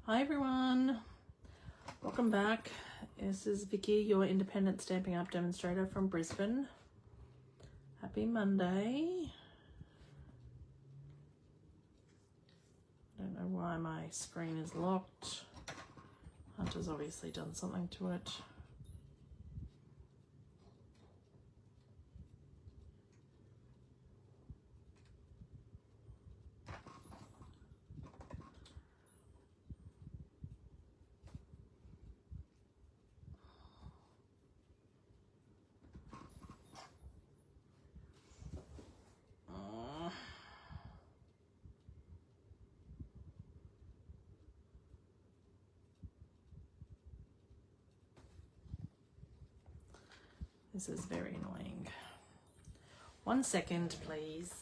Hi everyone, welcome back. This is Vicky, your independent Stampin' Up demonstrator from Brisbane. Happy Monday. I don't know why my screen is locked. Hunter's obviously done something to it. This is very annoying. 1 second, please.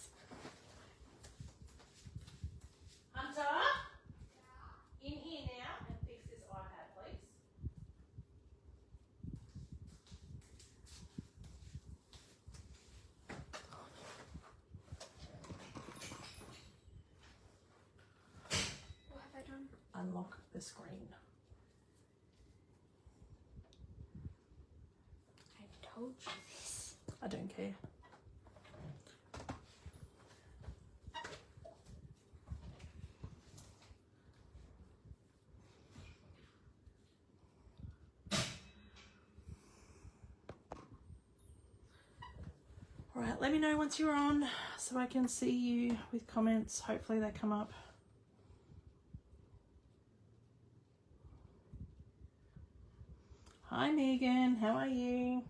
Hunter, in here now and fix this iPad, please. What have I done? Unlock the screen. I told you this. I don't care. All right, let me know once you're on so I can see you with comments. Hopefully they come up. Hi Megan, how are you?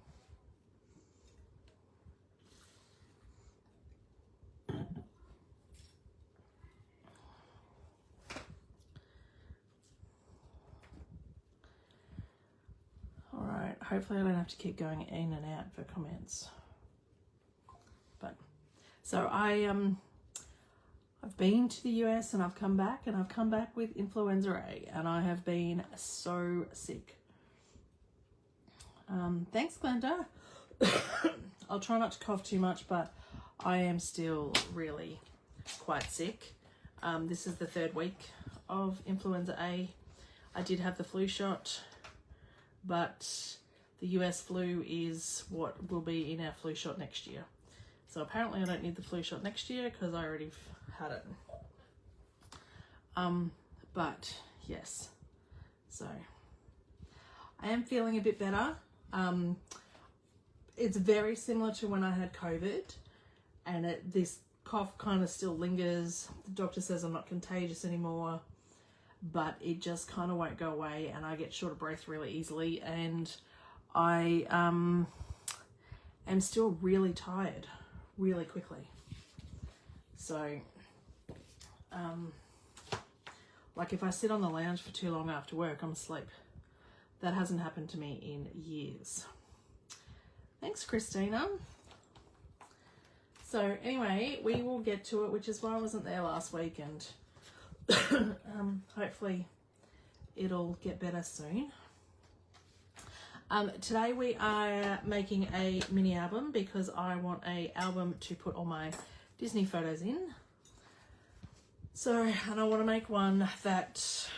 All right, hopefully I don't have to keep going in and out for comments. But so I've been to the US and I've come back, and I've come back with influenza A, and I have been so sick. Thanks, Glenda. I'll try not to cough too much, but I am still really quite sick. This is the 3rd week of influenza A. I did have the flu shot, but the US flu is what will be in our flu shot next year. So apparently I don't need the flu shot next year because I already had it. But yes, so I am feeling a bit better. It's very similar to when I had COVID, and this cough kind of still lingers. The doctor says I'm not contagious anymore, but it just kind of won't go away, and I get short of breath really easily, and I am still really tired really quickly. So like if I sit on the lounge for too long after work, I'm asleep. That hasn't happened to me in years. Thanks, Christina. So anyway, we will get to it, which is why I wasn't there last week, and hopefully it'll get better soon. Today we are making a mini album because I want an album to put all my Disney photos in. So, and I want to make one that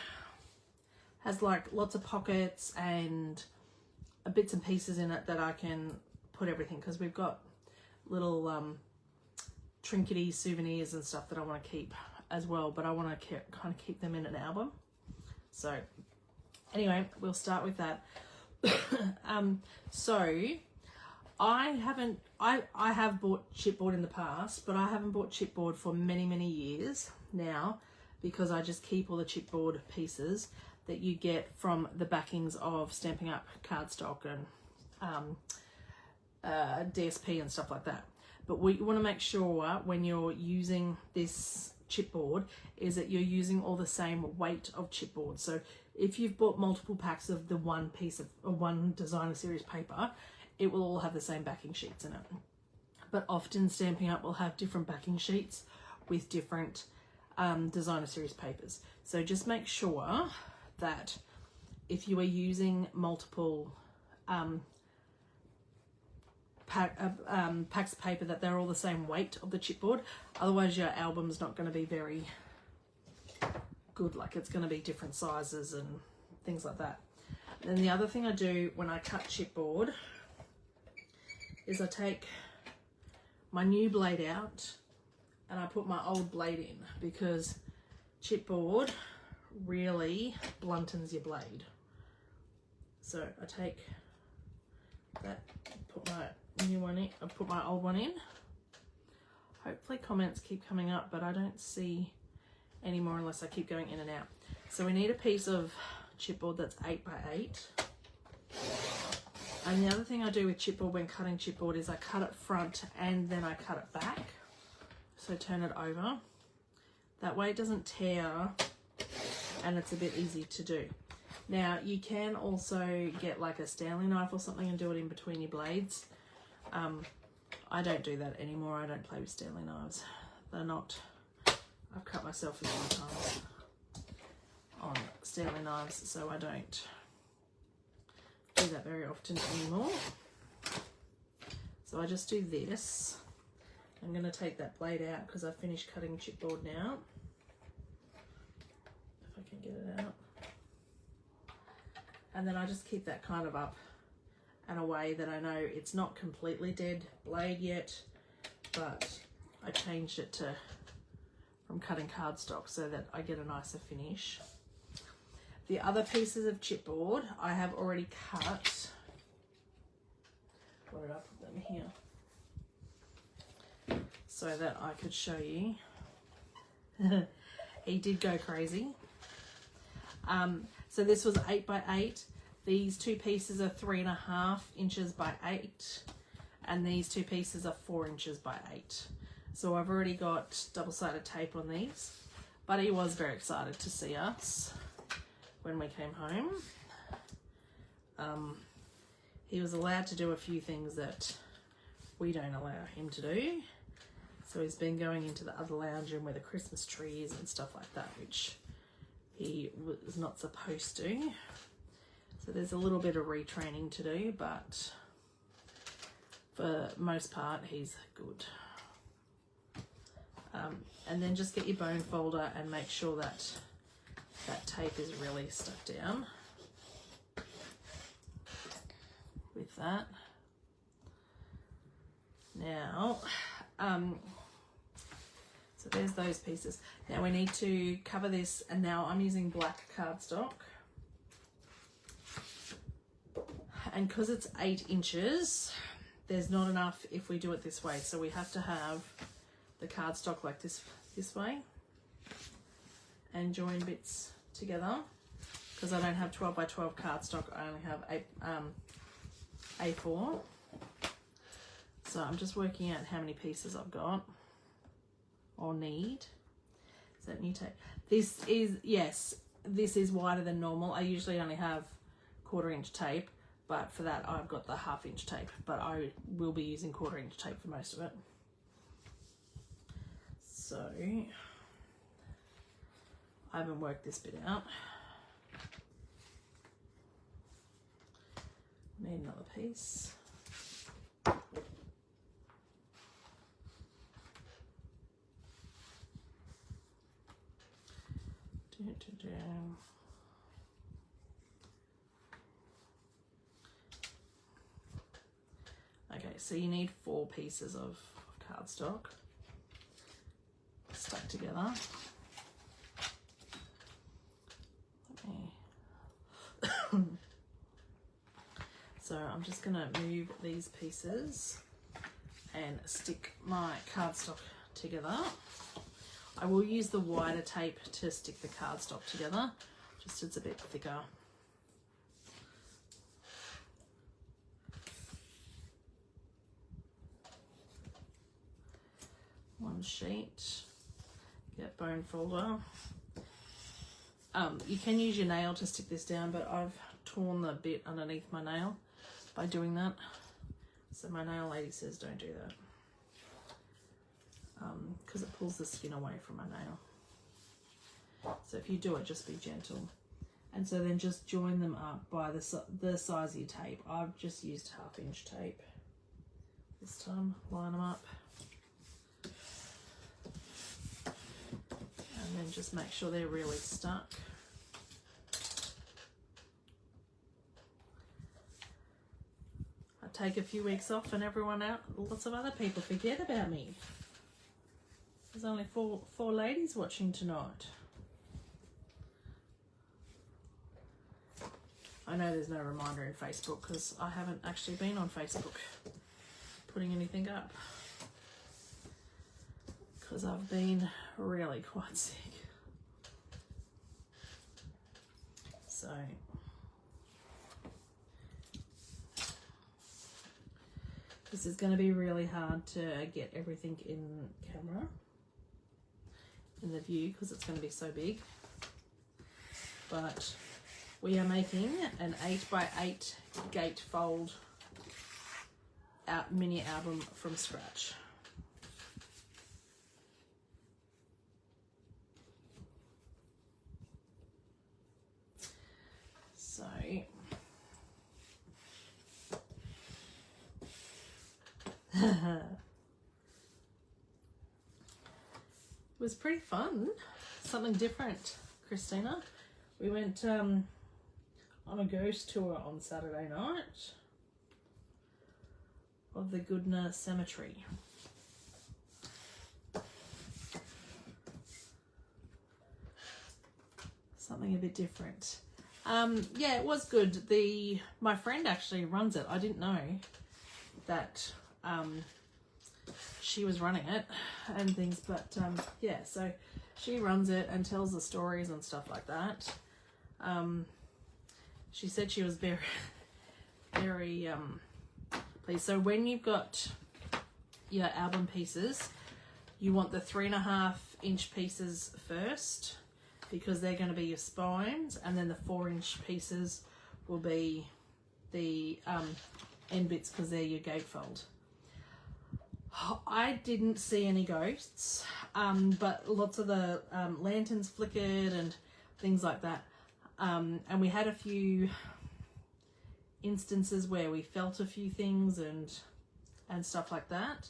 has like lots of pockets and bits and pieces in it that I can put everything, because we've got little trinkety souvenirs and stuff that I want to keep as well, but I want to kind of keep them in an album. So anyway, we'll start with that. So I have bought chipboard in the past, but I haven't bought chipboard for many years now, because I just keep all the chipboard pieces that you get from the backings of Stampin' Up cardstock and DSP and stuff like that. But what you want to make sure when you're using this chipboard is that you're using all the same weight of chipboard. So if you've bought multiple packs of the one piece of one designer series paper, it will all have the same backing sheets in it. But often Stampin' Up will have different backing sheets with different designer series papers. So just make sure that if you are using multiple packs of paper, that they're all the same weight of the chipboard. Otherwise your album's not going to be very good, like it's going to be different sizes and things like that. And then the other thing I do when I cut chipboard is I take my new blade out and I put my old blade in, because chipboard really bluntens your blade. So I take that, put my new one in, I put my old one in. Hopefully comments keep coming up, but I don't see any more unless I keep going in and out. So we need a piece of chipboard that's 8 by 8. And the other thing I do with chipboard when cutting chipboard is I cut it front and then I cut it back. So turn it over. That way it doesn't tear and it's a bit easy to do. Now you can also get like a Stanley knife or something and do it in between your blades. I don't do that anymore. I don't play with Stanley knives. They're not, I've cut myself a few times on Stanley knives, so I don't do that very often anymore. So I just do this. I'm going to take that blade out because I've finished cutting chipboard now. If I can get it out. And then I just keep that kind of up and away, that I know it's not completely dead blade yet, but I changed it to from cutting cardstock so that I get a nicer finish. The other pieces of chipboard I have already cut. Where did I put them? Here. So that I could show you. He did go crazy. So this was 8 by 8. These two pieces are 3.5 inches by 8. And these two pieces are 4 inches by 8. So I've already got double-sided tape on these. But he was very excited to see us when we came home. He was allowed to do a few things that we don't allow him to do. So he's been going into the other lounge room where the Christmas tree is and stuff like that, which he was not supposed to. So there's a little bit of retraining to do, but for most part, he's good. And then just get your bone folder and make sure that that tape is really stuck down with that. Now, so there's those pieces. Now we need to cover this, and now I'm using black cardstock. And because it's 8 inches, there's not enough if we do it this way. So we have to have the cardstock like this way and join bits together. Because I don't have 12 by 12 cardstock, I only have A4. So I'm just working out how many pieces I've got or need. Is that new tape? This is, yes, this is wider than normal. I usually only have 1/4 inch tape, but for that I've got the 1/2 inch tape, but I will be using 1/4 inch tape for most of it. So I haven't worked this bit out. Need another piece. Okay, so you need 4 pieces of cardstock stuck together. So I'm just going to move these pieces and stick my cardstock together. I will use the wider tape to stick the cardstock together, just it's a bit thicker. One sheet, get bone folder. You can use your nail to stick this down, but I've torn the bit underneath my nail by doing that. So my nail lady says don't do that. Because it pulls the skin away from my nail. So if you do it, just be gentle. And so then just join them up by the size of your tape. I've just used 1/2 inch tape this time. Line them up. And then and just make sure they're really stuck. I take a few weeks off and everyone out, lots of other people forget about me. There's only four ladies watching tonight. I know there's no reminder in Facebook because I haven't actually been on Facebook putting anything up because I've been really quite sick. So this is going to be really hard to get everything in camera, in the view, because it's going to be so big. But we are making an 8x8 gatefold mini album from scratch. So it was pretty fun, something different, Christina. We went on a ghost tour on Saturday night of the Goodna Cemetery. Something a bit different. Yeah, it was good. My friend actually runs it. I didn't know that she was running it and things, but yeah, so she runs it and tells the stories and stuff like that. She said she was very, very pleased. So when you've got your album pieces, you want the 3.5-inch pieces first, because they're going to be your spines, and then the 4-inch pieces will be the end bits, because they're your gatefold. I didn't see any ghosts, but lots of the lanterns flickered and things like that. And we had a few instances where we felt a few things and stuff like that,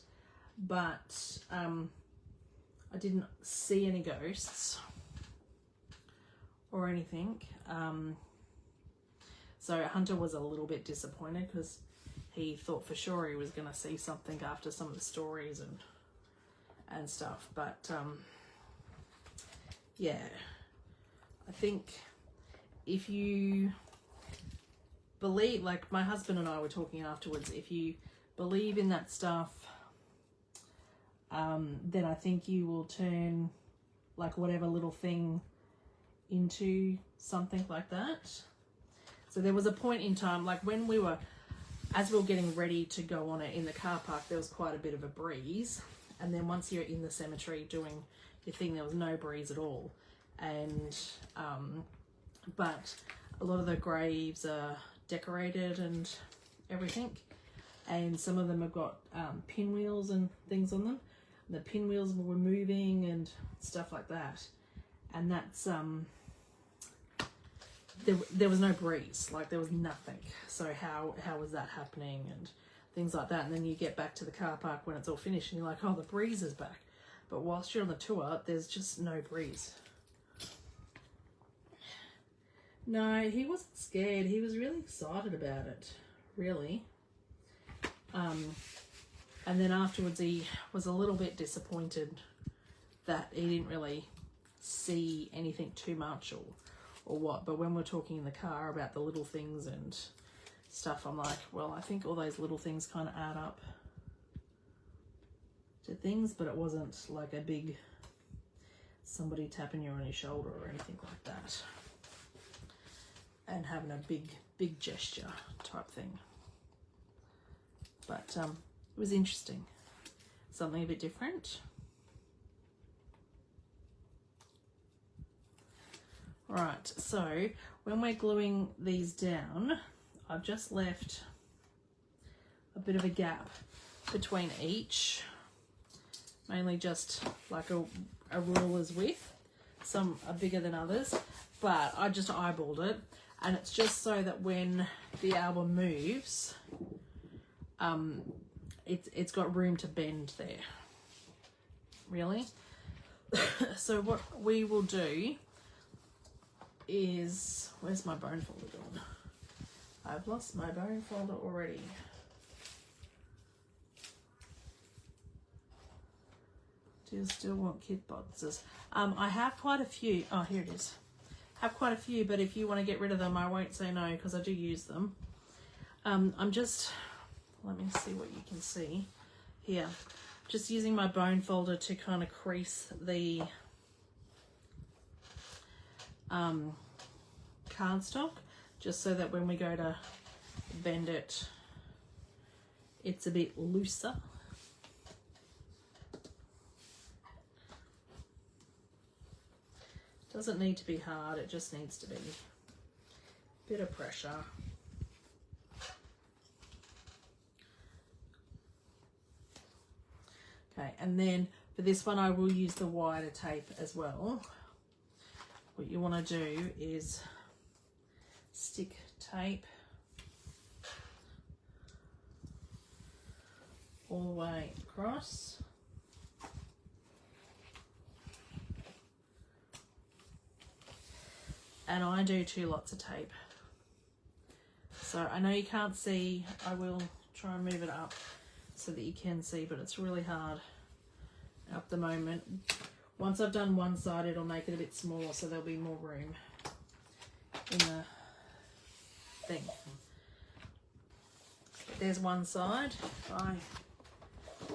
but I didn't see any ghosts or anything. So Hunter was a little bit disappointed because he thought for sure he was going to see something after some of the stories and stuff. But yeah, I think if you believe, like my husband and I were talking afterwards, if you believe in that stuff, then I think you will turn like whatever little thing into something like that. So there was a point in time, like when as we were getting ready to go on it in the car park, there was quite a bit of a breeze, and then once you're in the cemetery doing your thing, there was no breeze at all. And but a lot of the graves are decorated and everything, and some of them have got pinwheels and things on them. The pinwheels were moving and stuff like that, and that's there was no breeze, like there was nothing. So how was that happening and things like that? And then you get back to the car park when it's all finished and you're like, oh, the breeze is back. But whilst you're on the tour, there's just no breeze. No, he wasn't scared. He was really excited about it, really. And then afterwards he was a little bit disappointed that he didn't really see anything too much or what. But when we're talking in the car about the little things and stuff, I'm like, well, I think all those little things kind of add up to things, but it wasn't like a big somebody tapping you on your shoulder or anything like that and having a big gesture type thing. But it was interesting, something a bit different. Right, so when we're gluing these down, I've just left a bit of a gap between each, mainly just like a ruler's width. Some are bigger than others, but I just eyeballed it, and it's just so that when the album moves, it's got room to bend there, really. So what we will do is, where's my bone folder gone? I've lost my bone folder already. Do you still want kit boxes? I have quite a few. Oh, here it is. Have quite a few, but if you want to get rid of them, I won't say no because I do use them. I'm just, let me see what you can see here. Just using my bone folder to kind of crease the cardstock, just so that when we go to bend it, it's a bit looser. Doesn't need to be hard, it just needs to be a bit of pressure. Okay, and then for this one I will use the wider tape as well. What you want to do is stick tape all the way across. And I do 2 lots of tape. So I know you can't see, I will try and move it up so that you can see, but it's really hard at the moment. Once I've done one side, it'll make it a bit smaller, so there'll be more room in the thing. But there's one side. If I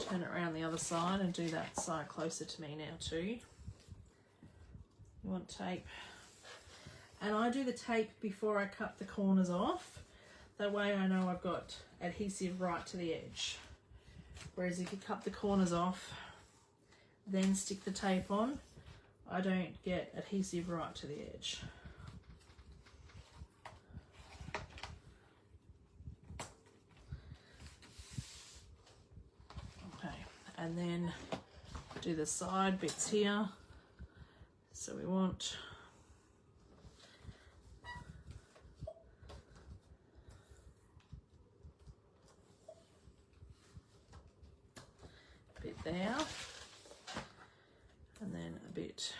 turn it around the other side and do that side closer to me now too. You want tape. And I do the tape before I cut the corners off. That way I know I've got adhesive right to the edge. Whereas if you cut the corners off, then stick the tape on, I don't get adhesive right to the edge. Okay, and then do the side bits here. So we want a bit there, and then a bit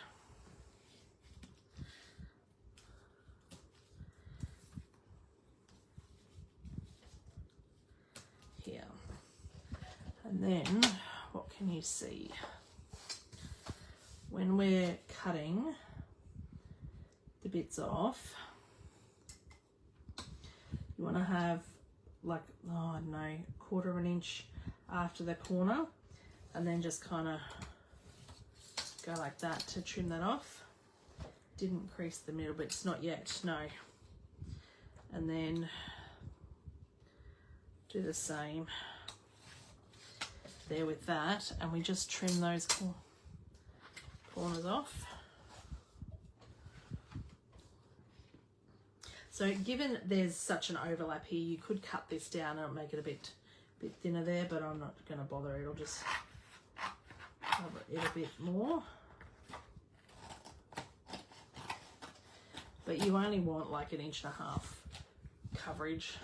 here. And then what can you see? When we're cutting the bits off, you want to have like, oh, I don't know, 1/4 of an inch after the corner, and then just kind of go like that to trim that off. Didn't crease the middle bits, not yet, no. And then do the same there with that, and we just trim those corners off. So given there's such an overlap here, you could cut this down and make it a bit thinner there, but I'm not going to bother. It'll just cover it a bit more. But you only want like 1.5 inches coverage,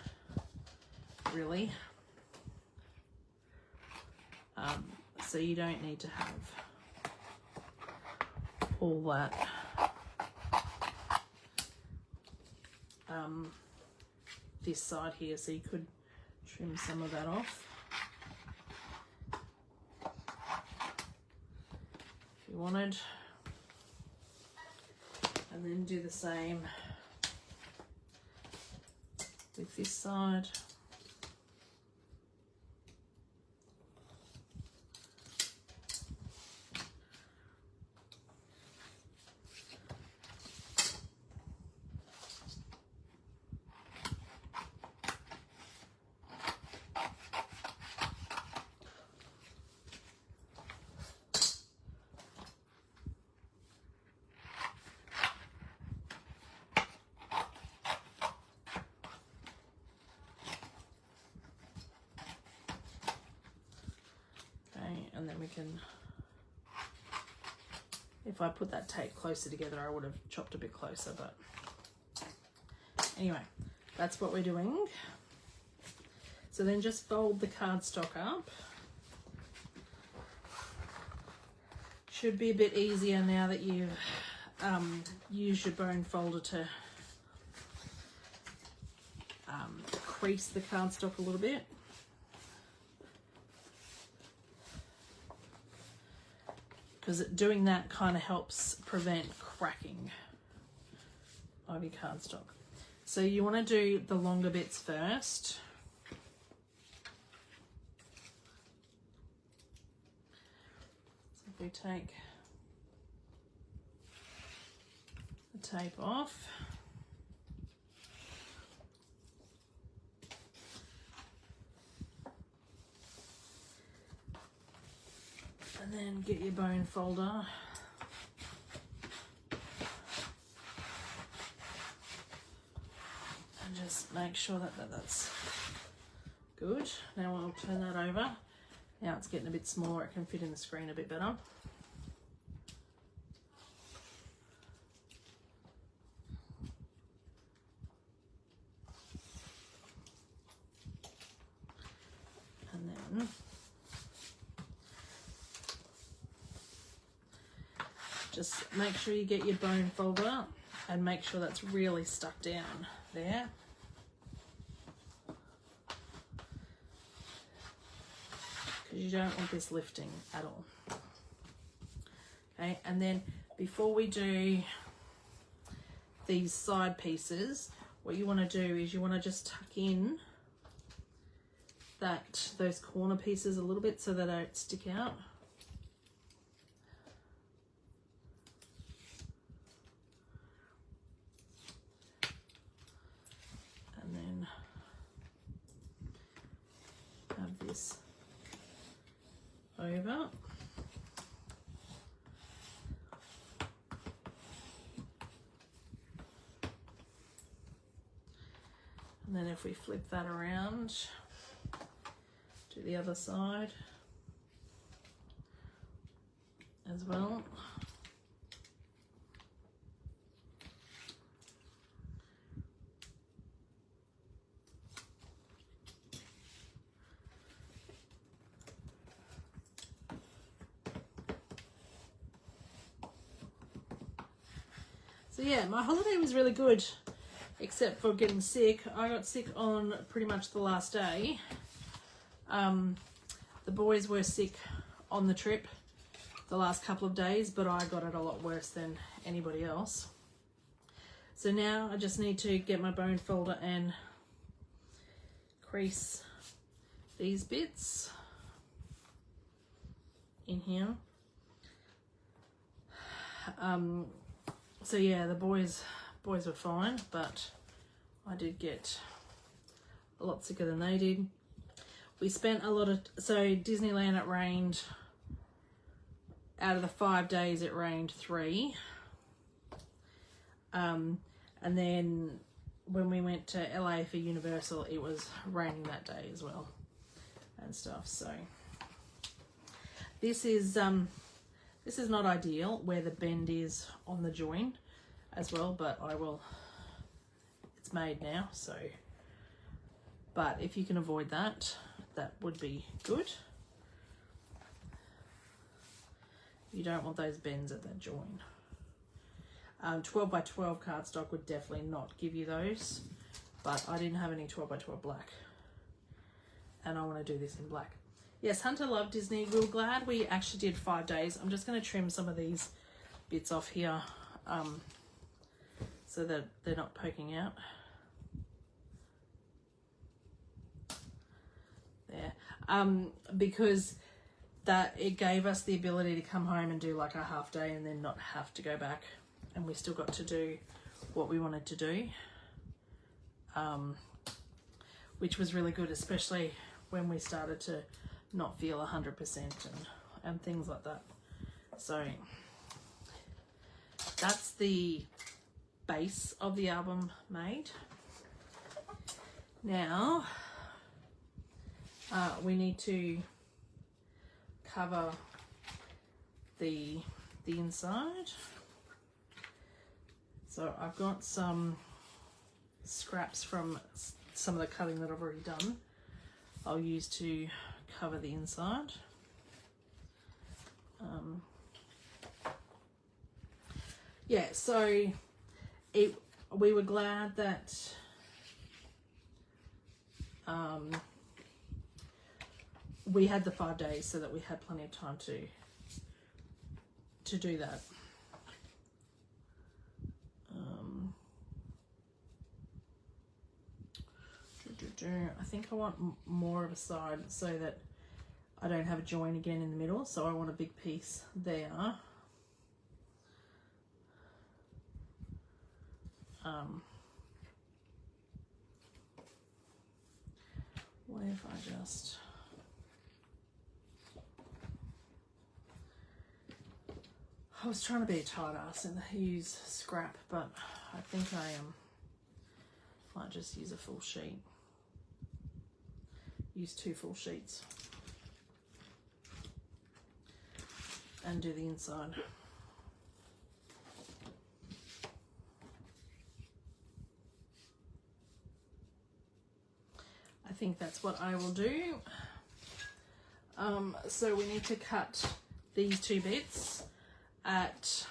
really. So you don't need to have all that this side here, so you could trim some of that off if you wanted, and then do the same with this side. And then we can, if I put that tape closer together, I would have chopped a bit closer, but anyway, that's what we're doing. So then just fold the cardstock up, Should be a bit easier now that you've used your bone folder to crease the cardstock a little bit. Because doing that kind of helps prevent cracking of your cardstock. So you want to do the longer bits first. So if we take the tape off, and then get your bone folder and just make sure that that's good. Now we'll turn that over. Now it's getting a bit smaller, it can fit in the screen a bit better. And then just make sure you get your bone folder and make sure that's really stuck down there. Because you don't want this lifting at all. Okay, and then before we do these side pieces, what you want to do is you want to just tuck in those corner pieces a little bit so they don't stick out. And then have this over. And then if we flip that around to the other side as well. So yeah, my holiday was really good, except for getting sick. I got sick on pretty much the last day. The boys were sick on the trip the last couple of days, but I got it a lot worse than anybody else. So now I just need to get my bone folder and crease these bits in here. So yeah, the boys were fine, but I did get a lot sicker than they did. We spent a lot of, so Disneyland, it rained, out of the 5 days it rained 3. And then when we went to LA for Universal, it was raining that day as well and stuff. So this is not ideal where the bend is on the join as well, but it's made now, so, but if you can avoid that, that would be good. You don't want those bends at that join. 12 by 12 cardstock would definitely not give you those, but I didn't have any 12 by 12 black, and I want to do this in black. Yes, Hunter loved Disney. We were glad we actually did 5 days. I'm just going to trim some of these bits off here so that they're not poking out. There. Because it gave us the ability to come home and do like a half day and then not have to go back. And we still got to do what we wanted to do, which was really good, especially when we started to not feel 100% and things like that. So that's the base of the album made. Now we need to cover the inside. So I've got some scraps from some of the cutting that I've already done. I'll use to cover the inside. yeah, so we were glad that we had the 5 days so that we had plenty of time to do that. I think I want more of a side so that I don't have a join again in the middle, so I want a big piece there. What if I just... I was trying to be a tight ass and use scrap, but I think I might just use a full sheet. Use 2 full sheets and do the inside. I think that's what I will do. So we need to cut these 2 bits at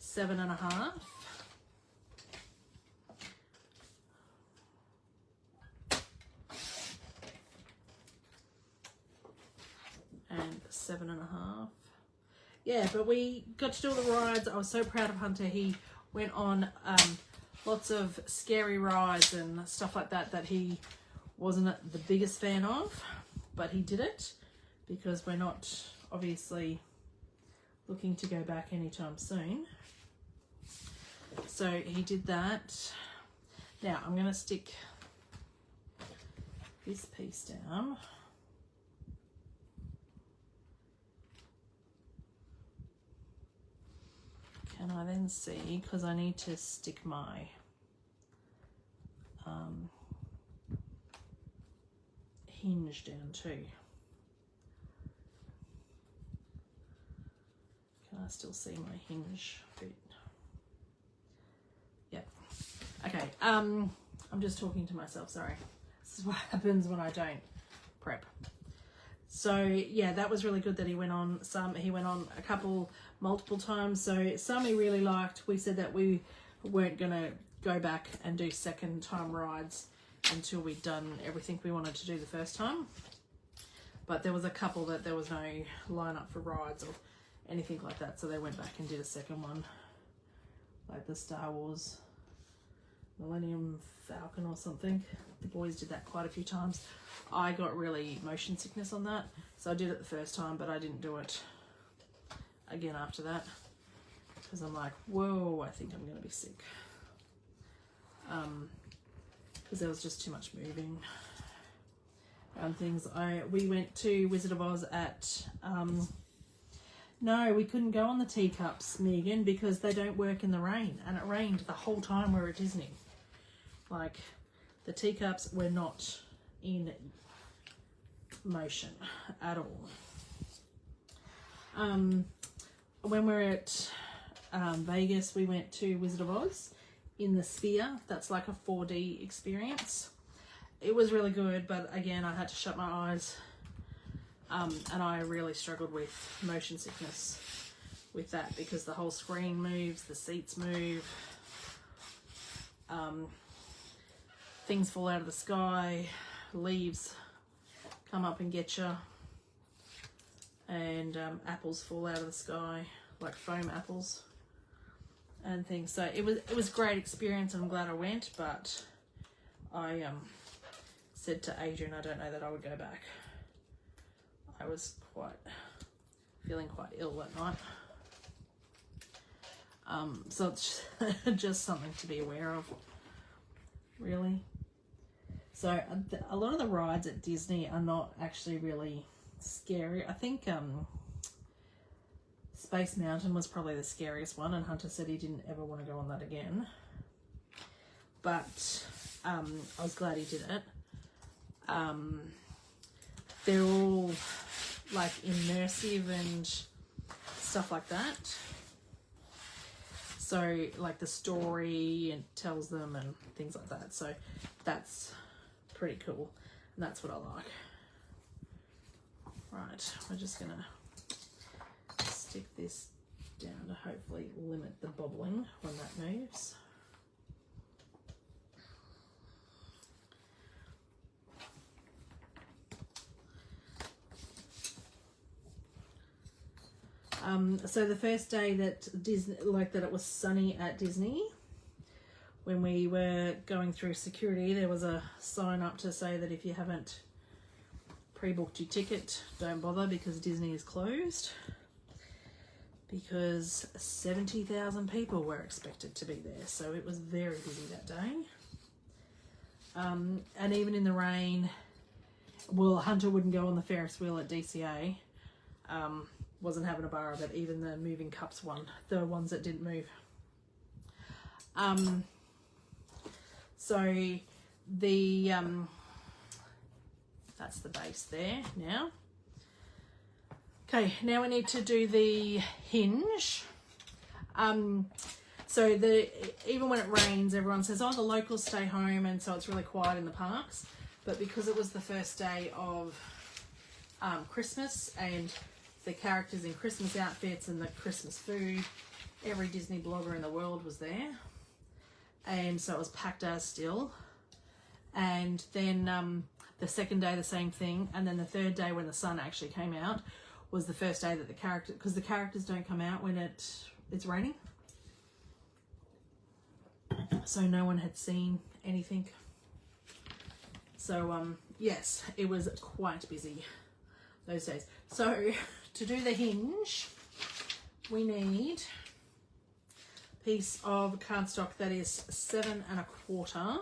7.5. And 7.5. Yeah, but we got to do all the rides. I was so proud of Hunter. He went on lots of scary rides and stuff like that that he wasn't the biggest fan of, but he did it because we're not obviously looking to go back anytime soon. So he did that. Now I'm going to stick this piece down. Can I then see, because I need to stick my hinge down too. Can I still see my hinge bit? Yep. Okay, I'm just talking to myself, sorry. This is what happens when I don't prep. So yeah, that was really good that he went on he went on a couple, multiple times. So some he really liked. We said that we weren't gonna go back and do second time rides until we'd done everything we wanted to do the first time. But there was a couple that there was no lineup for rides or anything like that. So they went back and did a second one, like the Star Wars Millennium Falcon or something. The boys did that quite a few times. I got really motion sickness on that, so I did it the first time, but I didn't do it again after that because I'm like, whoa, I think I'm gonna be sick, because there was just too much moving and things. We went to Wizard of Oz at no, we couldn't go on the teacups, Megan, because they don't work in the rain, and it rained the whole time we were at Disney. Like, the teacups were not in motion at all. When we were at Vegas, we went to Wizard of Oz in the Sphere. That's like a 4D experience. It was really good, but again, I had to shut my eyes. And I really struggled with motion sickness with that because the whole screen moves, the seats move, things fall out of the sky, leaves come up and get you, and apples fall out of the sky, like foam apples and things. So it was a great experience, and I'm glad I went, but I said to Adrian I don't know that I would go back. I was feeling quite ill that night. So it's just something to be aware of, really. So a lot of the rides at Disney are not actually really scary. I think Space Mountain was probably the scariest one, and Hunter said he didn't ever want to go on that again. But I was glad he did it. They're all like immersive and stuff like that. So like the story and tells them and things like that. So that's pretty cool, and that's what I like. Right, we're just gonna stick this down to hopefully limit the bobbling when that moves. So the first day that Disney, like that it was sunny at Disney, when we were going through security, there was a sign up to say that if you haven't pre-booked your ticket, don't bother because Disney is closed, because 70,000 people were expected to be there. So it was very busy that day. And even in the rain, well, Hunter wouldn't go on the Ferris wheel at DCA. Wasn't having a bar of it, even the moving cups one, the ones that didn't move. So the that's the base there now. Okay, now we need to do the hinge. So even when it rains, everyone says, oh, the locals stay home, and so it's really quiet in the parks. But because it was the first day of Christmas and the characters in Christmas outfits and the Christmas food, every Disney blogger in the world was there. And so it was packed as still. And then the second day, the same thing. And then the third day, when the sun actually came out, was the first day that the character, because the characters don't come out when it's raining. So no one had seen anything. So yes, it was quite busy those days. So to do the hinge, we need a piece of cardstock that is 7 1/4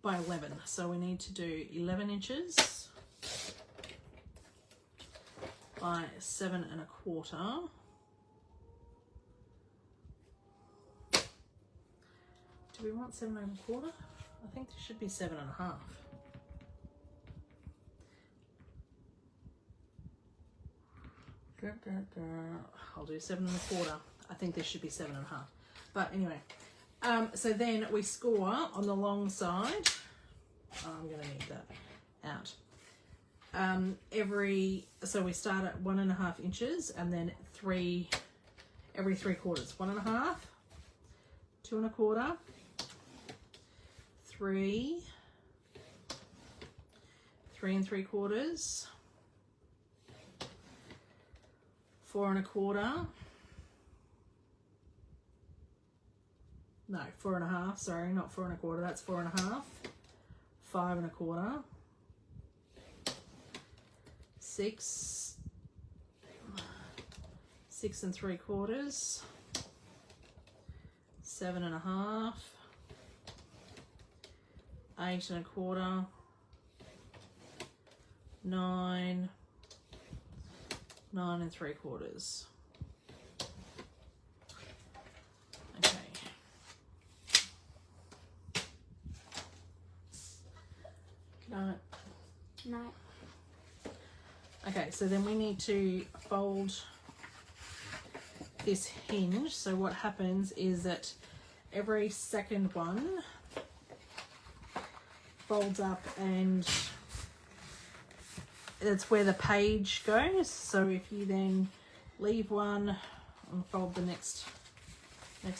by 11. So we need to do 11 inches by 7 1/4. Do we want 7 1/4? I think there should be 7 1/2. I'll do 7 1/4. I think there should be 7 1/2. But anyway, so then we score on the long side. Oh, I'm going to need that out. So we start at 1 1/2 inches, and then every 3/4. 1 1/2, 2 1/4, 3, 3 3/4, 4 1/4. No, 4 1/2. Sorry, not 4 1/4. That's 4 1/2. 5 1/4. 6, 6 3/4. 7 1/2. 8 1/4. 9, 9 3/4. Okay. No. No. Okay, so then we need to fold this hinge. So what happens is that every second one folds up, and that's where the page goes. So if you then leave one and fold the next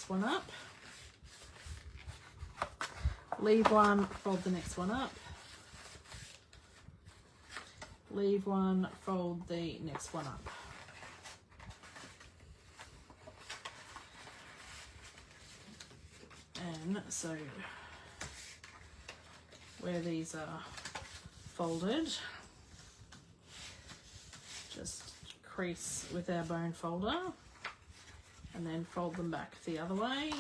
one up, leave one, fold the next one up, leave one, fold the next one up. And so where these are folded, just crease with our bone folder and then fold them back the other way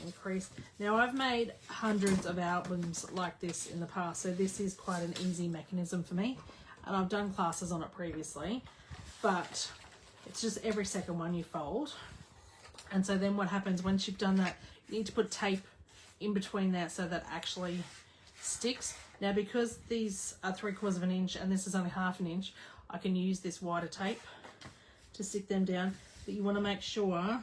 and crease. Now I've made hundreds of albums like this in the past, so this is quite an easy mechanism for me, and I've done classes on it previously, but it's just every second one you fold. And so then what happens once you've done that, you need to put tape in between that so that actually sticks. Now because these are 3/4 inch and this is only 1/2 inch, I can use this wider tape to stick them down, but you want to make sure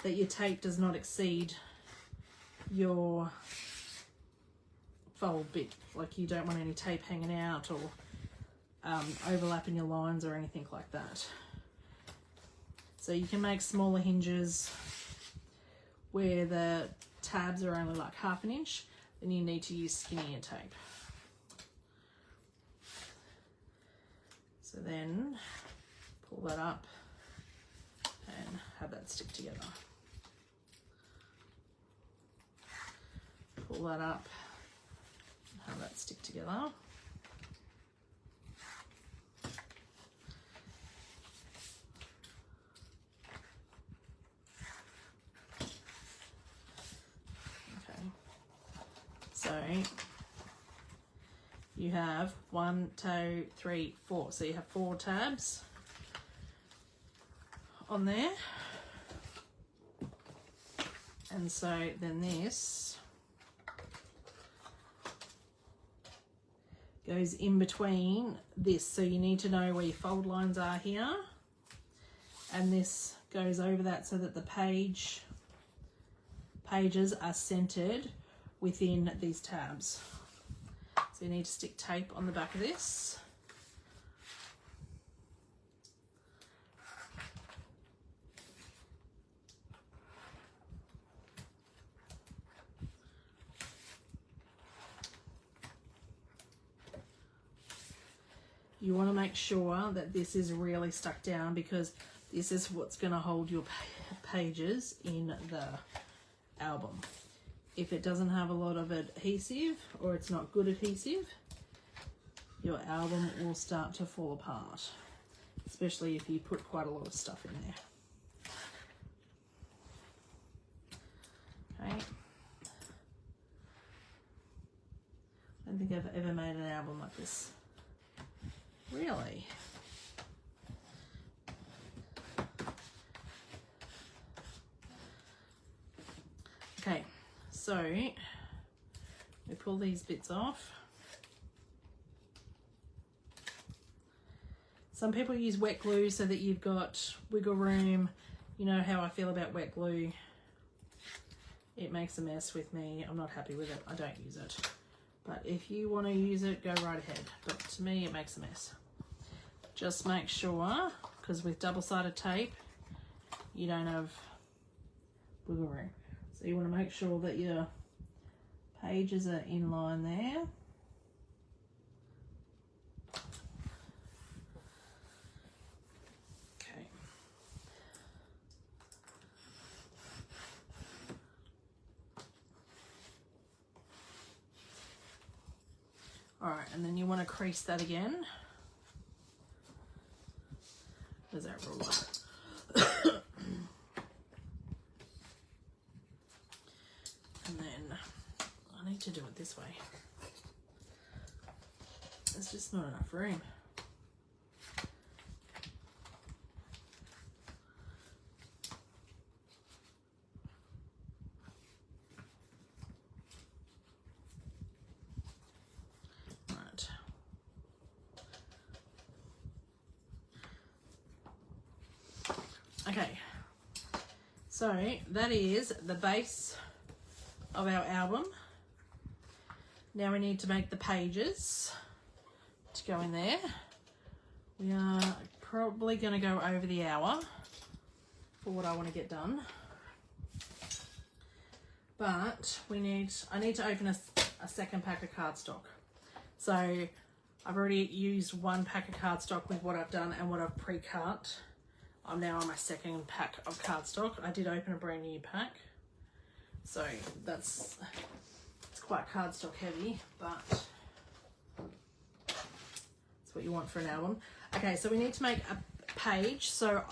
that your tape does not exceed your fold bit. Like you don't want any tape hanging out or overlap in your lines or anything like that. So you can make smaller hinges where the tabs are only like 1/2 inch, then you need to use skinnier tape. So then pull that up and have that stick together. Pull that up and have that stick together. So you have 1, 2, 3, 4. So you have 4 tabs on there. And so then this goes in between this. So you need to know where your fold lines are here. And this goes over that so that the pages are centered within these tabs. So you need to stick tape on the back of this. You want to make sure that this is really stuck down, because this is what's going to hold your pages in the album. If it doesn't have a lot of adhesive, or it's not good adhesive, your album will start to fall apart, especially if you put quite a lot of stuff in there. Okay. I don't think I've ever made an album like this. Really? Okay. So we pull these bits off. Some people use wet glue so that you've got wiggle room. You know how I feel about wet glue. It makes a mess with me. I'm not happy with it. I don't use it. But if you want to use it, go right ahead. But to me, it makes a mess. Just make sure, because with double-sided tape, you don't have wiggle room. So you want to make sure that your pages are in line there. Okay. All right, and then you want to crease that again. There's our ruler. And then I need to do it this way. There's just not enough room. Right. Okay. So that is the base of our album. Now we need to make the pages to go in there. We are probably going to go over the hour for what I want to get done. But I need to open a second pack of cardstock. So I've already used one pack of cardstock with what I've done and what I've pre-cut. I'm now on my second pack of cardstock. I did open a brand new pack. So it's quite cardstock heavy, but that's what you want for an album. Okay, so we need to make a page. So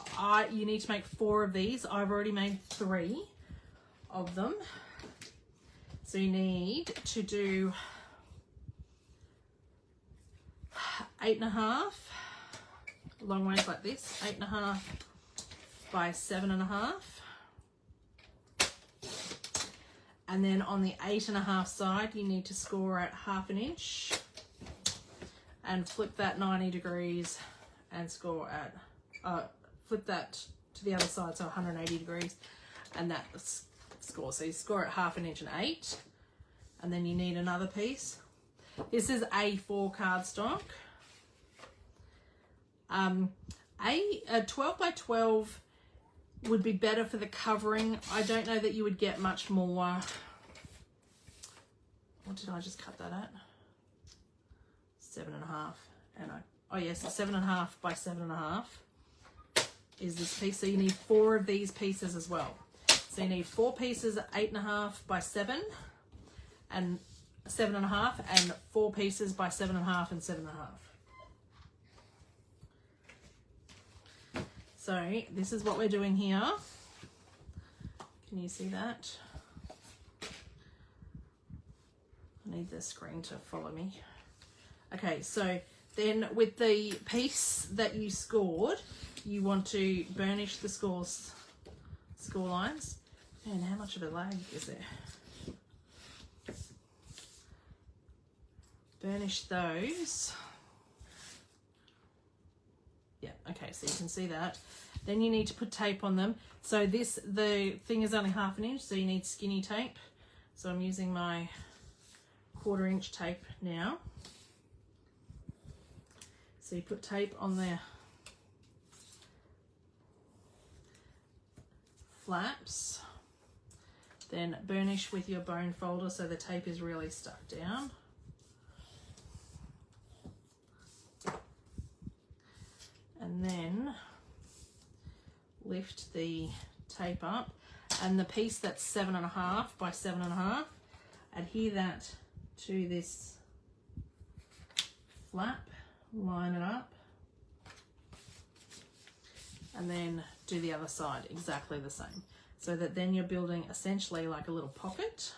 you need to make 4 of these. I've already made 3 of them. So you need to do 8.5 long ways like this, 8.5 by 7.5. And then on the 8.5 side, you need to score at 1/2 inch and flip that 90 degrees and score at, flip that to the other side, so 180 degrees, and that score. So you score at 1/2 inch and 8, and then you need another piece. This is A4 cardstock. A 12 by 12 would be better for the covering. I don't know that you would get much more. What did I just cut that at? 7.5. Oh yes, 7.5 by 7.5 is this piece. So you need 4 of these pieces as well. So you need 4 pieces at 8.5 by 7 and 7.5, and 4 pieces by 7.5 and 7.5. So this is what we're doing here. Can you see that? I need the screen to follow me. Okay, so then with the piece that you scored, you want to burnish the score lines. And how much of a lag is there? Burnish those. Yeah, okay, so you can see that. Then you need to put tape on them. So the thing is only 1/2 inch, so you need skinny tape. So I'm using my 1/4 inch tape now. So you put tape on the flaps, then burnish with your bone folder so the tape is really stuck down. And then lift the tape up, and the piece that's 7.5 by 7.5, adhere that to this flap, line it up, and then do the other side exactly the same, so that then you're building essentially like a little pocket.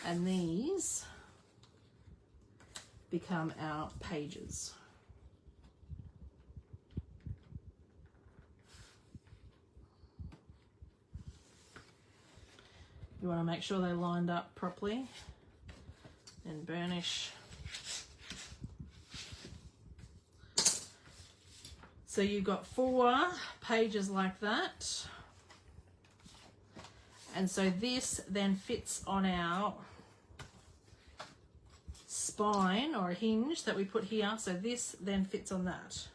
And these become our pages. You want to make sure they're lined up properly and burnish. So you've got 4 pages like that. And so this then fits on our spine or a hinge that we put here. So this then fits on that.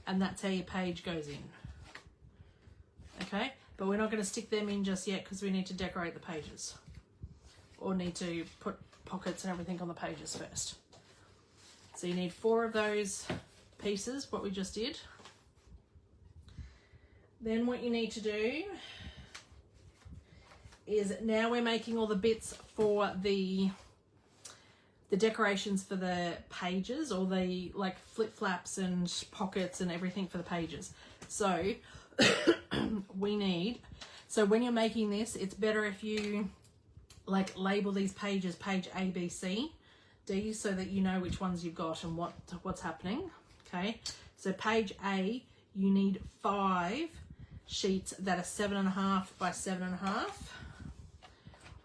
And that's how your page goes in. Okay, but we're not going to stick them in just yet because we need to decorate the pages, or need to put pockets and everything on the pages first. So you need 4 of those pieces, what we just did. Then what you need to do is, now we're making all the bits for the decorations for the pages, or the like flip flaps and pockets and everything for the pages. So so when you're making this, it's better if you like label these pages page A, B, C, D, so that you know which ones you've got and what's happening. Okay, so page A, you need 5 sheets that are 7.5 by 7.5.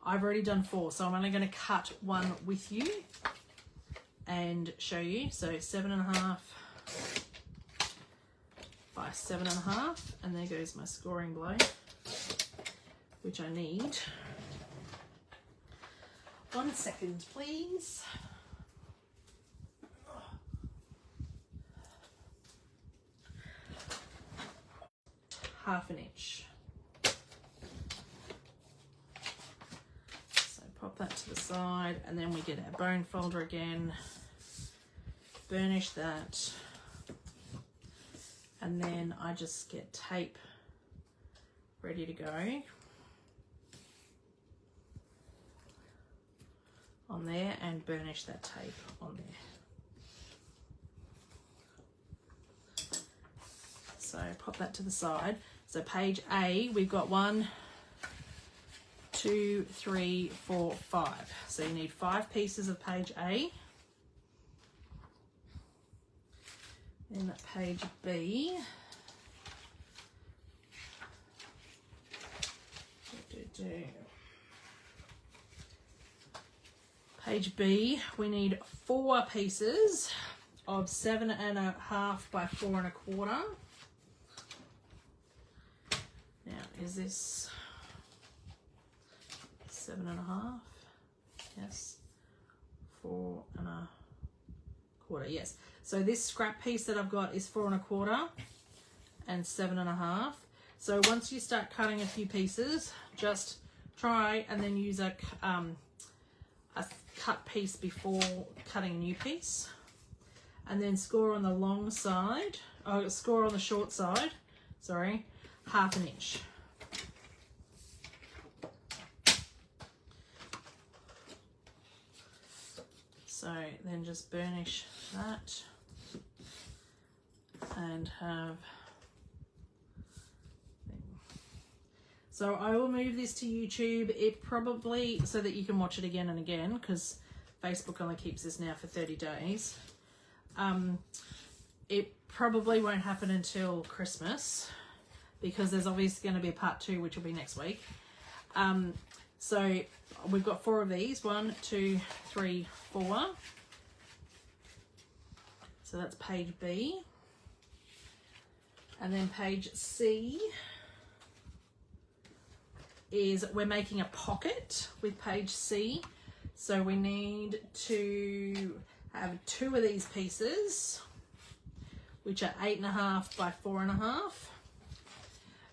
I've already done 4, so I'm only going to cut one with you and show you. So 7.5 by 7.5, and there goes my scoring blade, which I need. 1 second, please. 1/2 inch. So pop that to the side, and then we get our bone folder again, burnish that, and then I just get tape ready to go on there and burnish that tape on there. So pop that to the side. So page A, we've got 1, 2, 3, 4, 5. So you need 5 pieces of page A. Then page B. Page B, we need 4 pieces of 7.5 by 4.25. Now, is this 7.5? Yes. 4.25. 4.25. Yes. So this scrap piece that I've got is 4.25 and 7.5. So once you start cutting a few pieces, just try and then use a cut piece before cutting a new piece, and then score on the long side, score on the short side, sorry, 1/2 inch. So then just burnish that and have. So I will move this to YouTube. It probably, so that you can watch it again and again, because Facebook only keeps this now for 30 days. It probably won't happen until Christmas, because there's obviously going to be a part 2, which will be next week. So we've got 4 of these. 1, 2, 3, 4. So that's page B. And then page C is we're making a pocket with page C. So we need to have 2 of these pieces, which are 8.5 by 4.5.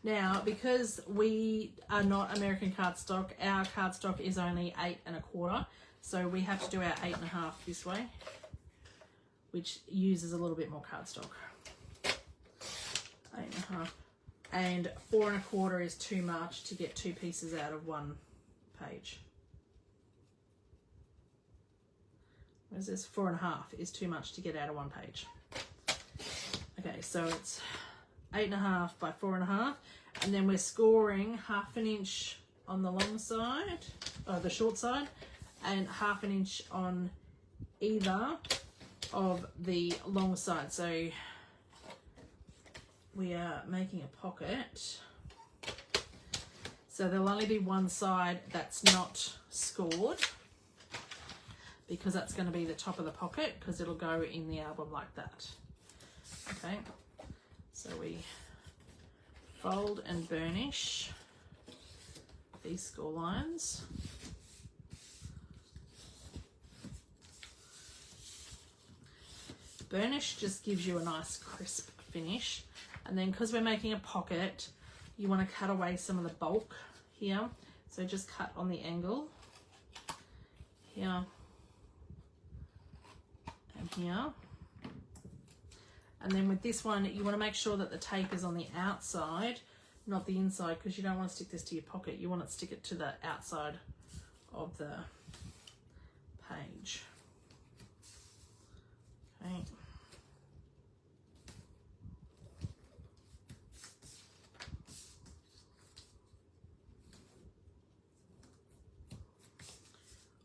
Now, because we are not American cardstock, our cardstock is only 8.25. So we have to do our 8.5 this way, which uses a little bit more cardstock. 8.5. And 4.25 is too much to get 2 pieces out of 1 page. Where's this? 4.5 is too much to get out of 1 page. Okay, so it's 8.5 by 4.5, and then we're scoring 1/2 inch on the long side, or the short side, and 1/2 inch on either of the long side. So we are making a pocket. So there'll only be one side that's not scored, because that's going to be the top of the pocket, because it'll go in the album like that. Okay, so we fold and burnish these score lines. Burnish just gives you a nice crisp finish. And then because we're making a pocket, you want to cut away some of the bulk here. So just cut on the angle here and here. And then with this one, you want to make sure that the tape is on the outside, not the inside, because you don't want to stick this to your pocket. You want to stick it to the outside of the page. Okay.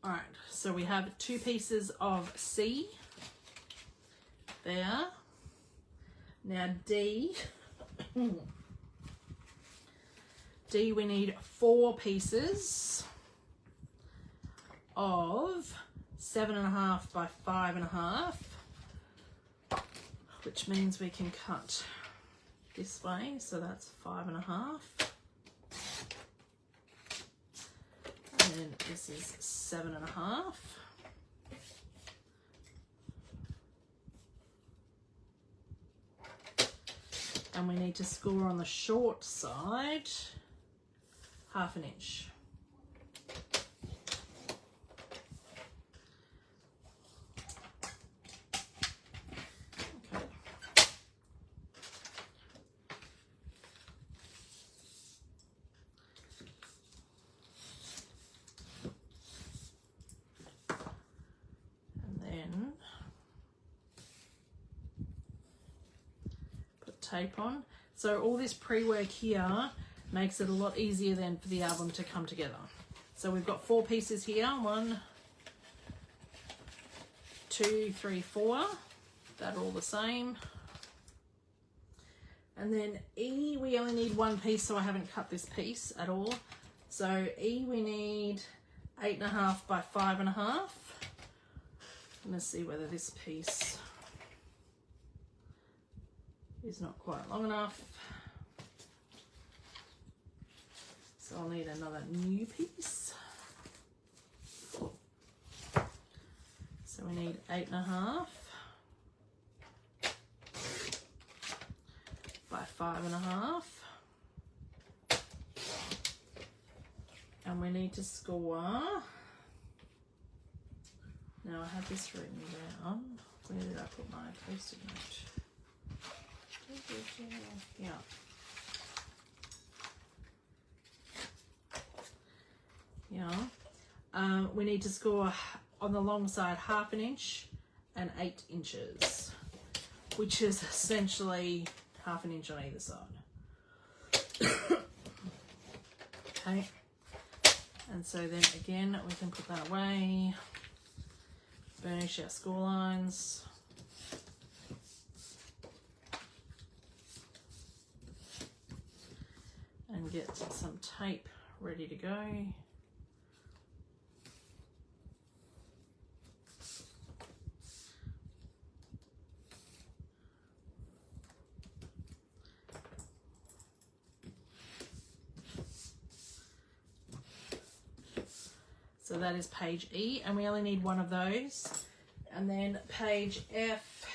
All right, so we have 2 pieces of C there. Now D, D we need 4 pieces of 7.5 by 5.5, which means we can cut this way, so that's 5.5. And then this is 7.5. And we need to score on the short side 1/2 inch. Okay. And then tape on. So all this pre-work here makes it a lot easier then for the album to come together. So we've got 4 pieces here. 1, 2, 3, 4. They're all the same. And then E, we only need 1 piece, so I haven't cut this piece at all. So E, we need 8.5 by 5.5. Let's see whether this piece is not quite long enough. So I'll need another new piece. So we need 8.5 by 5.5. And we need to score. Now I have this written down. Where did I put my post-it note? Yeah. Yeah. We need to score on the long side 1/2 inch and 8 inches, which is essentially 1/2 inch on either side. Okay. And so then again, we can put that away. Burnish our score lines. And get some tape ready to go. So that is page E, and we only need one of those. And then page F,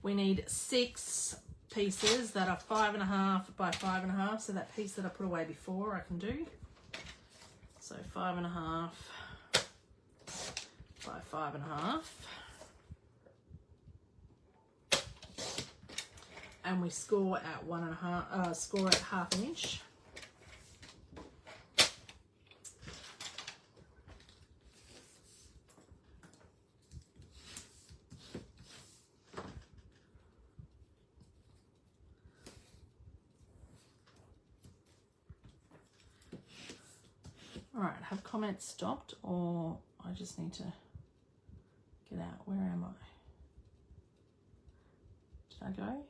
we need 6 pieces that are 5.5 by 5.5. So that piece that I put away before I can do. So 5.5 by 5.5. And we score at 1.5, score at 1/2 inch. All right, have comments stopped, or I just need to get out? Where am I? Did I go?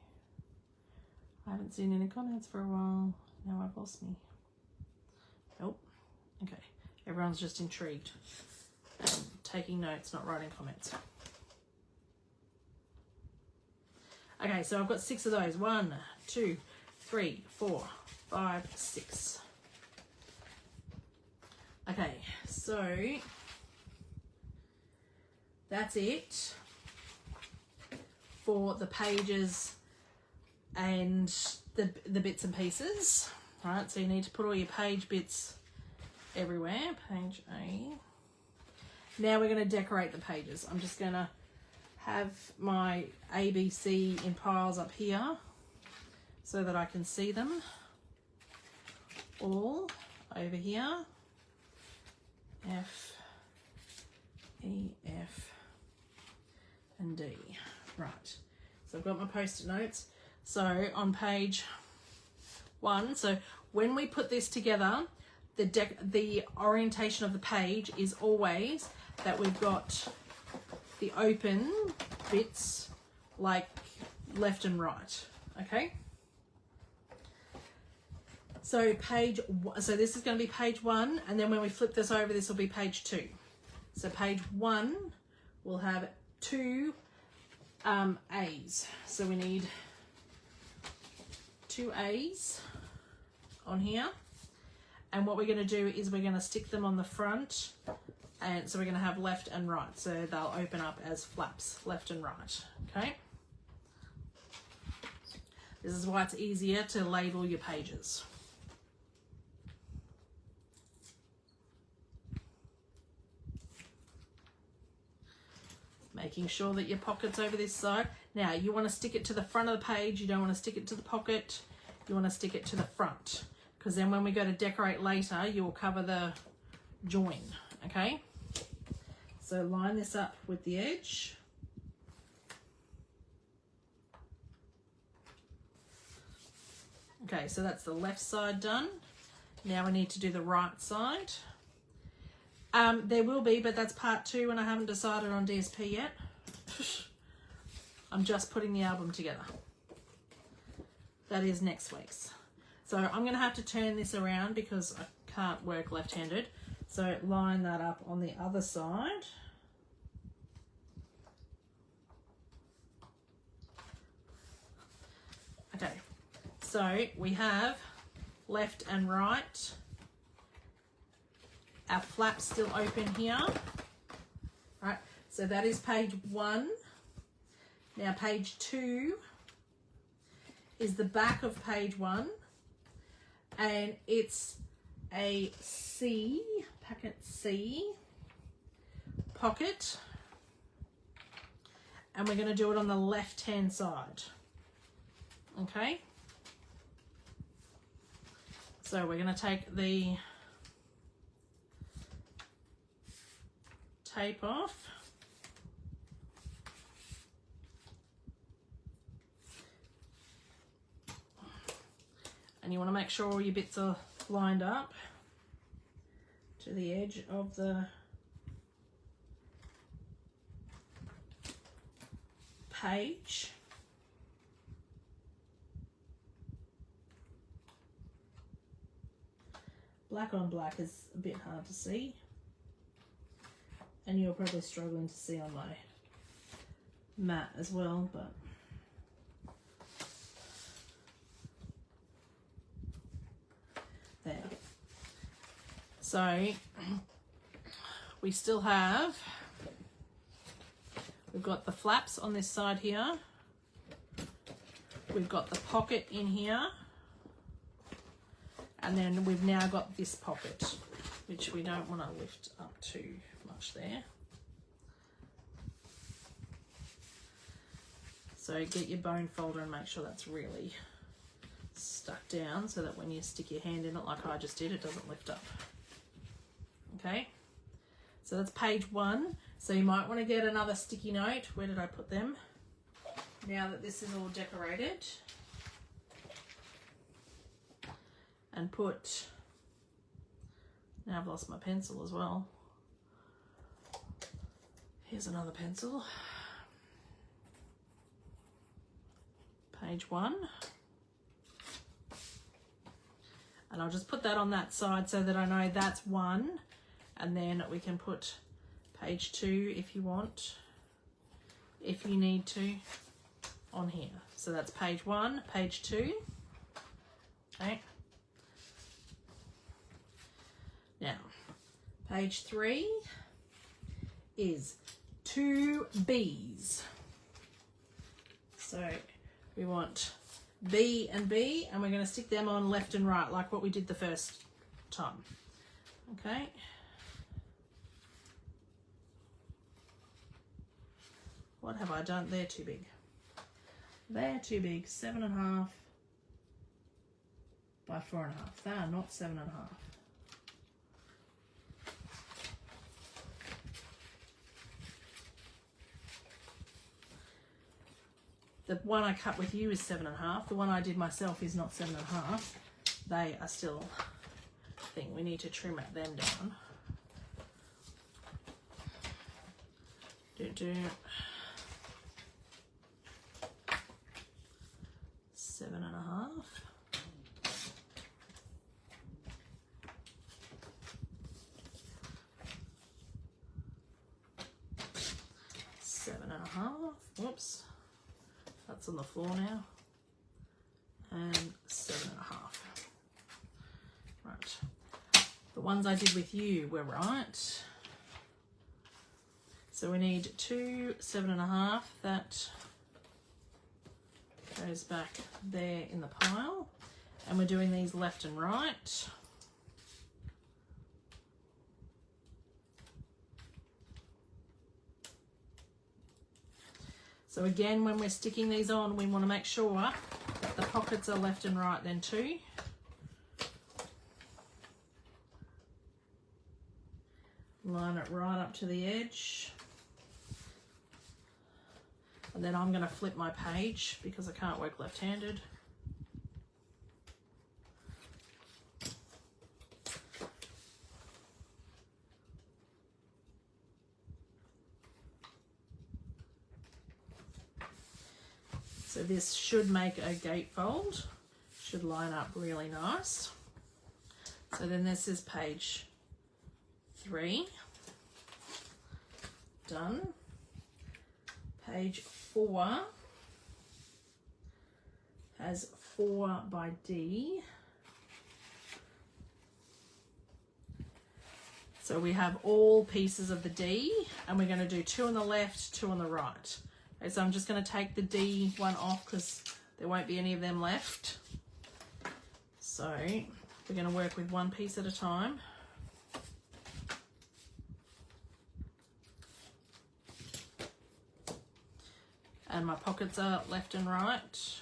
I haven't seen any comments for a while. Now I've lost me. Nope. Okay, everyone's just intrigued and taking notes, not writing comments. Okay, so I've got 6 of those. 1, 2, 3, 4, 5, 6. Okay, so that's it for the pages and the bits and pieces. All right, so you need to put all your page bits everywhere. Page A. Now we're going to decorate the pages. I'm just going to have my ABC in piles up here so that I can see them all over here. F, E, F, and D. Right, so I've got my post-it notes. So on page 1, so when we put this together, the orientation of the page is always that we've got the open bits like left and right, okay? So so this is going to be page 1, and then when we flip this over, this will be page 2. So page 1 will have 2 A's. So we need 2 A's on here. And what we're going to do is we're going to stick them on the front, and so we're going to have left and right. So they'll open up as flaps, left and right, okay? This is why it's easier to label your pages. Making sure that your pocket's over this side. Now, you want to stick it to the front of the page. You don't want to stick it to the pocket. You want to stick it to the front, because then when we go to decorate later, you'll cover the join, okay? So line this up with the edge. Okay, so that's the left side done. Now we need to do the right side. There will be, but that's part 2 and I haven't decided on DSP yet. I'm just putting the album together. That is next week's. So I'm going to have to turn this around because I can't work left-handed. So line that up on the other side. Okay, so we have left and right. Our flap's still open here. Right, So that is page 1. Now page 2 is the back of page 1, and it's a C, packet C pocket, and we're going to do it on the left hand side. Okay, so we're going to take the tape off. And you want to make sure all your bits are lined up to the edge of the page. Black on black is a bit hard to see, and you're probably struggling to see on my mat as well, but there. So we still have, we've got the flaps on this side here, we've got the pocket in here, and then we've now got this pocket, which we don't want to lift up too much there. So get your bone folder and make sure that's really stuck down so that when you stick your hand in it like I just did, it doesn't lift up. Okay, so that's page 1. So you might want to get another sticky note. Where did I put them? Now that this is all decorated, and put, now I've lost my pencil as well. Here's another pencil. Page 1. And I'll just put that on that side so that I know that's 1. And then we can put page 2 if you want, if you need to, on here. So that's page 1, page 2. Okay. Now, page 3 is 2 B's. So we want B and B, and we're going to stick them on left and right like what we did the first time. Okay. What have I done? They're too big. They're too big. 7.5 by 4.5. They are not 7.5. The one I cut with you is 7.5. The one I did myself is not 7.5. They are still a thing. We need to trim them down. Do 7.5. Whoops. That's on the floor now. And 7.5. Right. The ones I did with you were right. So we need 2 7.5. That goes back there in the pile. And we're doing these left and right. So again, when we're sticking these on, we want to make sure that the pockets are left and right then too. Line it right up to the edge. And then I'm going to flip my page because I can't work left-handed. So this should make a gatefold, should line up really nice. So then this is page 3, done. Page 4 has 4 by D. So we have all pieces of the D, and we're going to do 2 on the left, 2 on the right. Okay, so I'm just going to take the D one off because there won't be any of them left. So we're going to work with one piece at a time. And my pockets are left and right.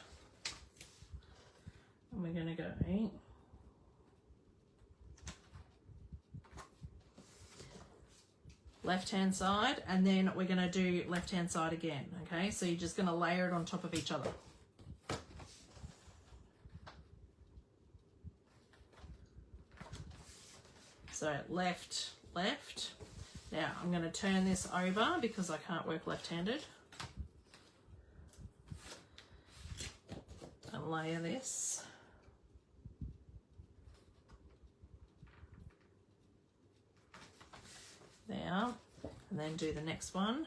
And we're going to go left hand side, and then we're going to do left hand side again. Okay, so you're just going to layer it on top of each other. So left, left. Now I'm going to turn this over because I can't work left-handed. And layer this. There, and then do the next one.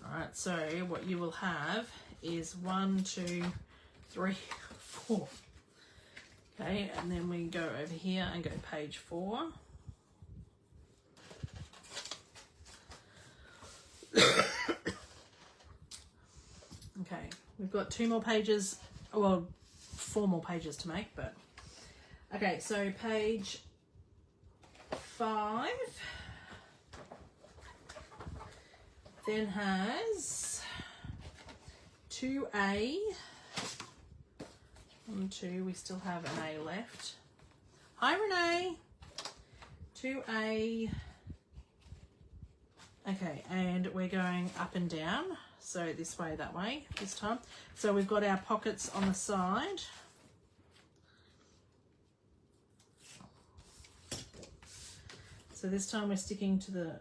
All right, so what you will have is 1, 2, 3, 4. Okay, and then we go over here and go page 4. Okay, we've got 2 more pages, well, 4 more pages to make, but okay, so page 5 then has 2A, 1, 2, we still have an A left. Hi Renee, 2A. Okay, and we're going up and down, so this way, that way, this time. So we've got our pockets on the side. So this time we're sticking to the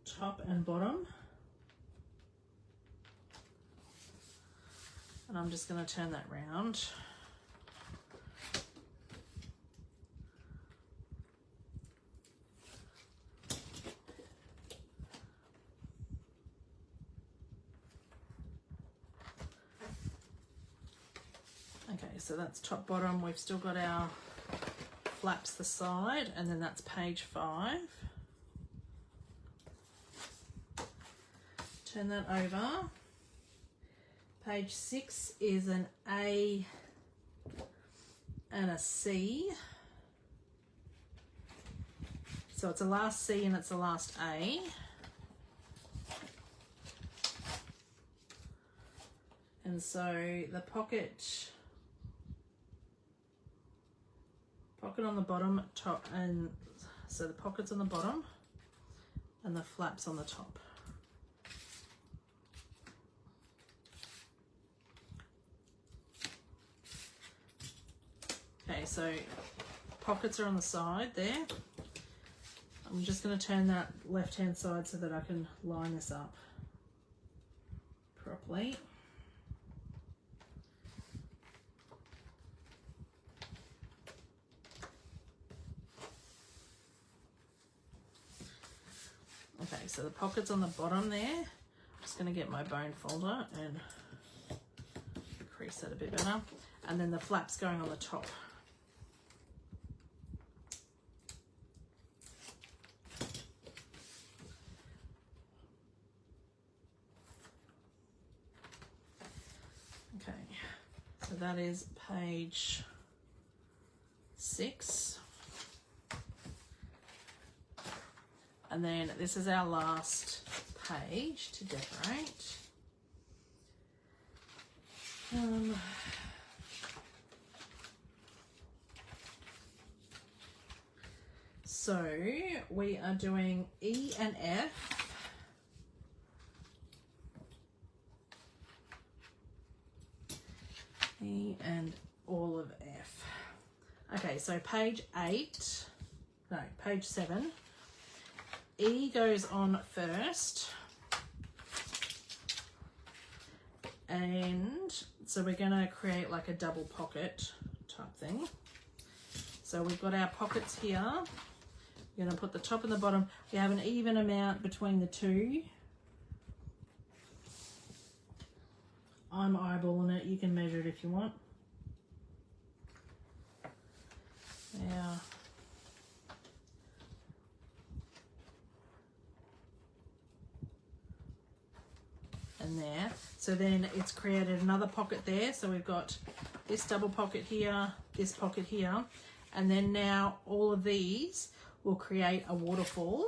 top and bottom. And I'm just going to turn that round. Okay, so that's top, bottom. We've still got our flaps the side, and then that's page 5. Turn that over. Page 6 is an A and a C. So it's a last C and it's a last A. And so the pocket on the bottom, top, and so the pocket's on the bottom and the flaps on the top. Okay, so pockets are on the side there. I'm just going to turn that left hand side so that I can line this up properly. Okay, so the pocket's on the bottom there. I'm just going to get my bone folder and crease that a bit better. And then the flap's going on the top. Okay, so that is page 6. And then this is our last page to decorate. So we are doing E and F. E and all of F. Okay, so page 7. E goes on first. And so we're going to create like a double pocket type thing. So we've got our pockets here. We're going to put the top and the bottom. We have an even amount between the two. I'm eyeballing it. You can measure it if you want. Yeah. And there. So then it's created another pocket there. So we've got this double pocket here, this pocket here. And then now all of these will create a waterfall.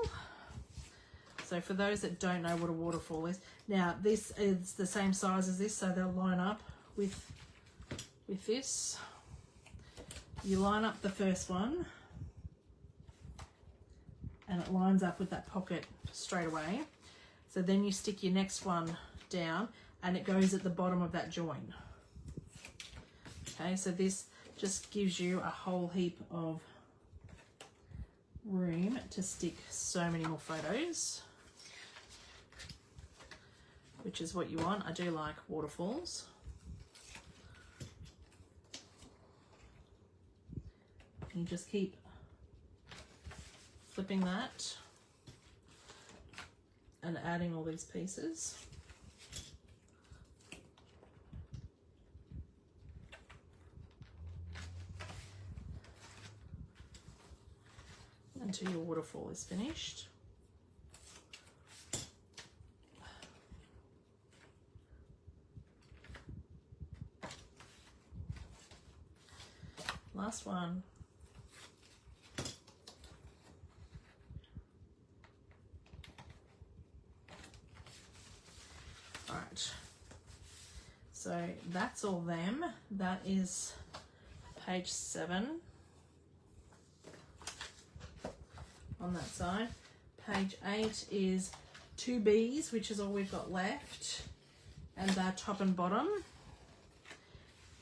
So for those that don't know what a waterfall is, now this is the same size as this, so they'll line up with this. You line up the first one and it lines up with that pocket straight away. So then you stick your next one down and it goes at the bottom of that join. Okay, so this just gives you a whole heap of room to stick so many more photos, which is what you want. I do like waterfalls. You just keep flipping that and adding all these pieces. Until your waterfall is finished. Last one. All right. So that's all them. That is page 7. On that side. Page 8 is 2 B's, which is all we've got left, and they're top and bottom.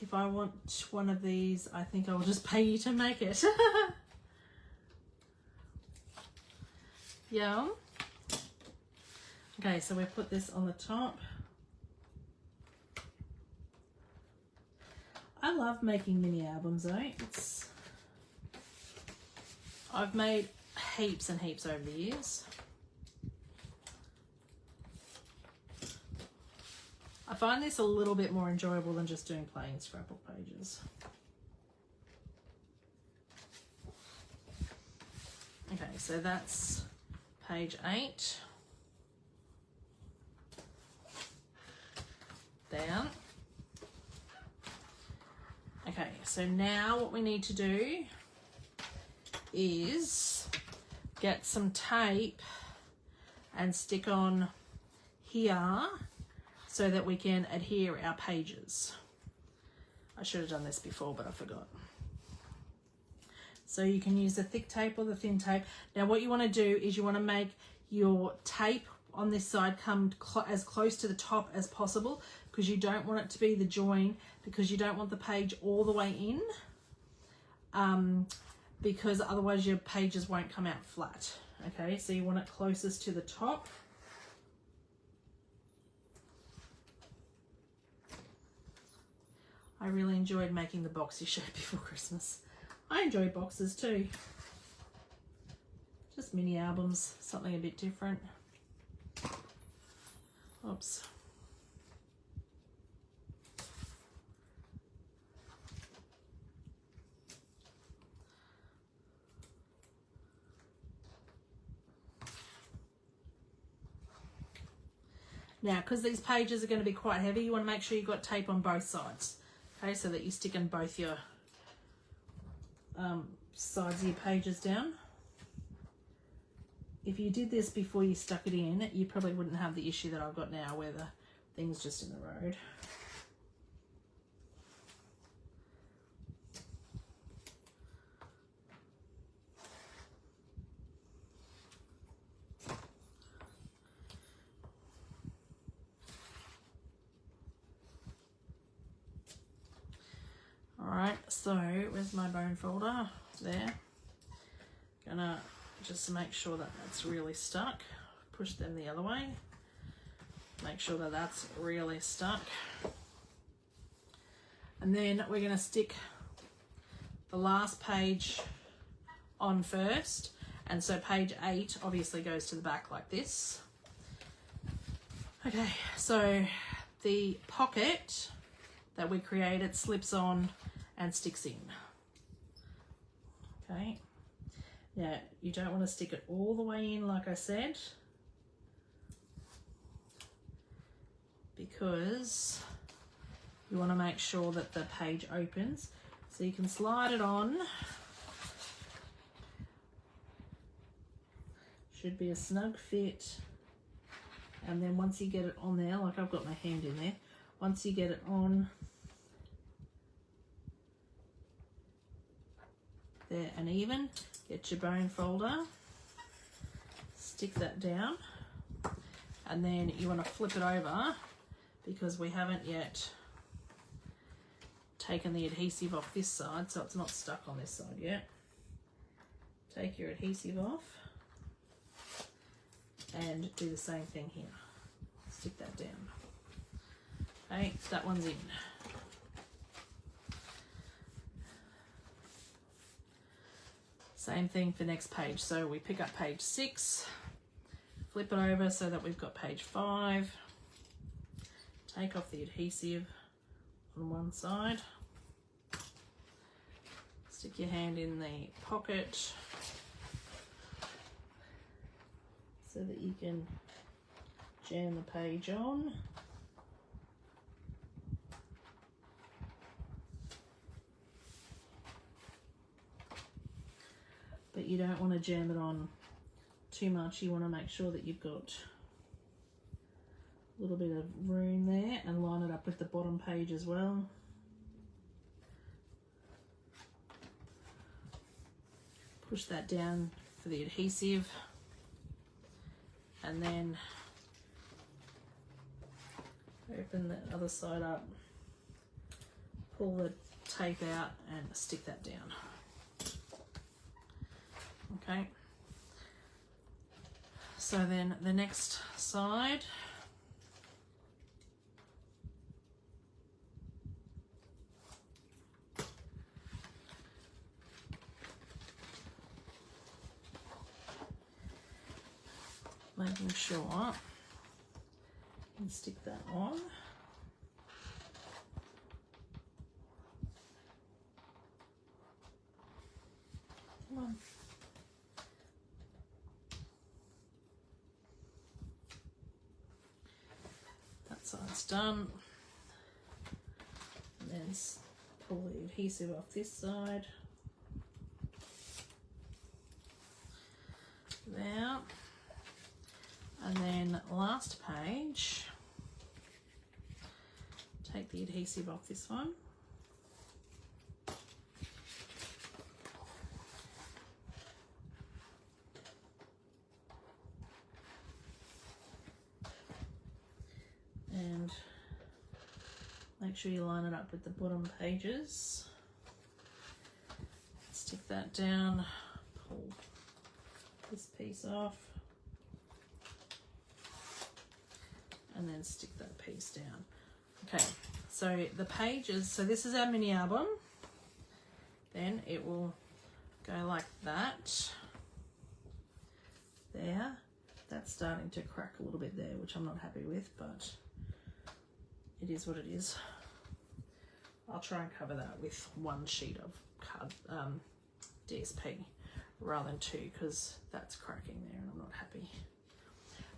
If I want one of these, I think I will just pay you to make it. Yeah. Okay, so we put this on the top. I love making mini albums though. I've made heaps and heaps over the years. I find this a little bit more enjoyable than just doing plain scrapbook pages. Okay, so that's page 8. Down. Okay, so now what we need to do is get some tape and stick on here so that we can adhere our pages. I should have done this before, but I forgot. So you can use the thick tape or the thin tape. Now what you want to do is you want to make your tape on this side come as close to the top as possible, because you don't want it to be the join, because you don't want the page all the way in, because otherwise your pages won't come out flat. Okay, so you want it closest to the top. I really enjoyed making the box you showed before Christmas. I enjoy boxes too. Just mini albums, something a bit different. Oops. Now, because these pages are going to be quite heavy, you want to make sure you've got tape on both sides. Okay, so that you stick in both your sides of your pages down. If you did this before you stuck it in, you probably wouldn't have the issue that I've got now where the thing's just in the road. Alright, so where's my bone folder? There. Gonna just make sure that that's really stuck. Push them the other way. Make sure that that's really stuck. And then we're gonna stick the last page on first. And so page 8 obviously goes to the back like this. Okay, so the pocket that we created slips on and sticks in. Okay, now you don't want to stick it all the way in like I said, because you want to make sure that the page opens. So you can slide it on. Should be a snug fit. And then once you get it on there, like I've got my hand in there, once you get it on there and even, get your bone folder, stick that down, and then you want to flip it over because we haven't yet taken the adhesive off this side, so it's not stuck on this side yet. Take your adhesive off and do the same thing here. Stick that down. Okay, that one's in. Same thing for next page. So we pick up page 6, flip it over so that we've got page 5. Take off the adhesive on one side. Stick your hand in the pocket so that you can jam the page on. But you don't want to jam it on too much. You want to make sure that you've got a little bit of room there and line it up with the bottom page as well. Push that down for the adhesive and then open the other side up, pull the tape out and stick that down. Okay, so then the next side, making sure you can stick that on. Come on. That side's done. And then pull the adhesive off this side. There. And then last page, take the adhesive off this one. And make sure you line it up with the bottom pages. Stick that down, pull this piece off. And then stick that piece down. Okay, so the pages, so this is our mini album. Then it will go like that. There. That's starting to crack a little bit there, which I'm not happy with, but it is what it is. I'll try and cover that with one sheet of card, DSP rather than two, because that's cracking there and I'm not happy.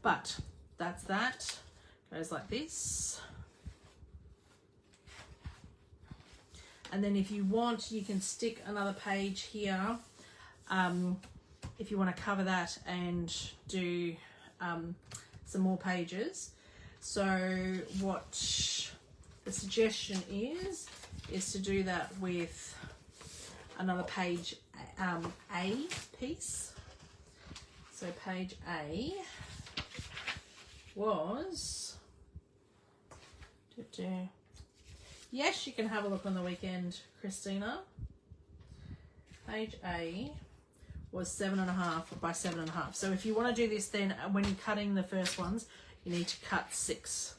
But that's that. Goes like this. And then if you want, you can stick another page here if you want to cover that and do some more pages. So what the suggestion is to do that with another page A piece. So page A was, yes, you can have a look on the weekend, Christina. Page A was 7.5 by 7.5. So if you want to do this, then when you're cutting the first ones, you need to cut 6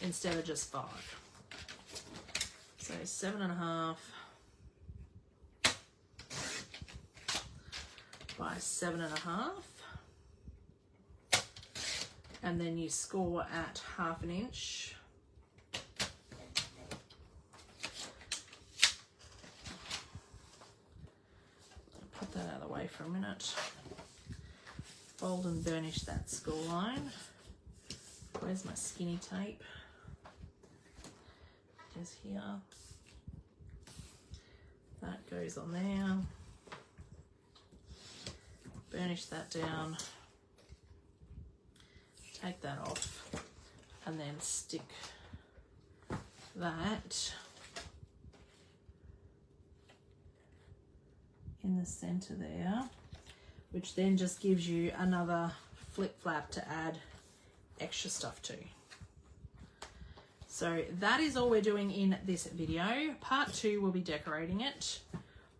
instead of just 5. So 7.5 by 7.5. And then you score at 1/2 inch. put that out of the way for a minute. Fold and burnish that score line. Where's my skinny tape? It is here. That goes on there. Burnish that down. Take that off. And then stick that in the center there, which then just gives you another flip flap to add extra stuff to. So that is all we're doing in this video. Part 2 will be decorating it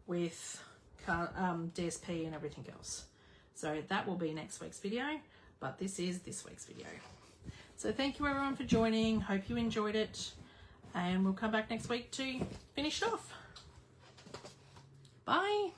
with DSP and everything else. So that will be next week's video, but this is this week's video. So thank you everyone for joining. Hope you enjoyed it, and we'll come back next week to finish it off. Bye.